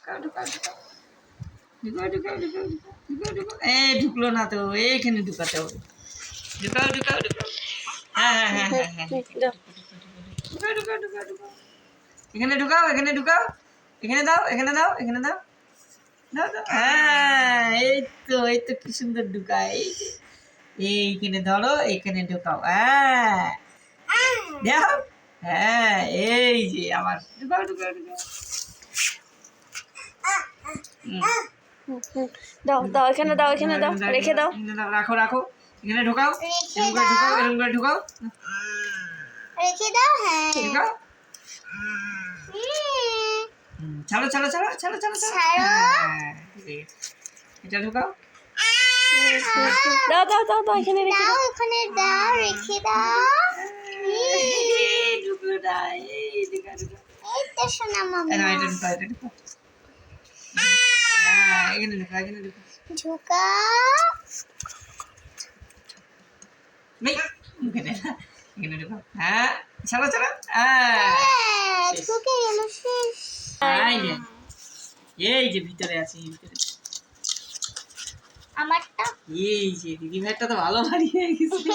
ঢুকাও ঢুকাও ঢুকাও ঢুকাও ঢুকাও ঢুকাও ঢুকাও ঢুকলো না তো, এইখানে ঢুকাতে হবে। ঢুকাও ঢুকাও ঢুকাও। হ্যাঁ হ্যাঁ হ্যাঁ হ্যাঁ হ্যাঁ ঢুকাও ঢুকাও ঢুকাও ঢুকাও। এখানে ঢুকাও, এখানে ঢুকাও, এখানে দাও, এখানে দাও, এখানে দাও, দাও দাও। হ্যাঁ এই তো কি সুন্দর ঢুকায়। এইখানে ধরো, এইখানে ঢুকাও। হ্যাঁ দাও। হ্যাঁ এই যে আমার ঢুকাও ঢুকাও ঢুকাও। দাও দাও, এখানে দাও, এখানে দাও, রেখে দাও। রাখো রাখো, এখানে ঢুকাও, এরকম করে ঢুকাও, এরকম করে ঢুকাও, রেখে দাও। হ্যাঁ ঢুকাও। ছাড়ো ছাড়ো ছাড়ো ছাড়ো ছাড়ো ছাড়ো। এটা ঢুকাও। দাও দাও দাও দাও, এখানে রেখে দাও, এখানে দাও, রেখে দাও। ঢুকলো না, এই ঢুকা ঢুকা। এই তো সোনা মামা। এটা ঢুকাও, এটা ঢুকাও। হ্যাঁ এখানে ঢুকা, এখানে ঢুকা। ঝুঁকাও। নেই এখানে না, এখানে ঢুকাও। হ্যাঁ ছাড়ো ছাড়ো। হ্যাঁ ঢুকে গেল, শেষ। এই যে ভিতরে আছে, ভিতরে আমারটা এই যে দিদি ভাইটা তো ভালো বাড়ি হয়ে গেছে।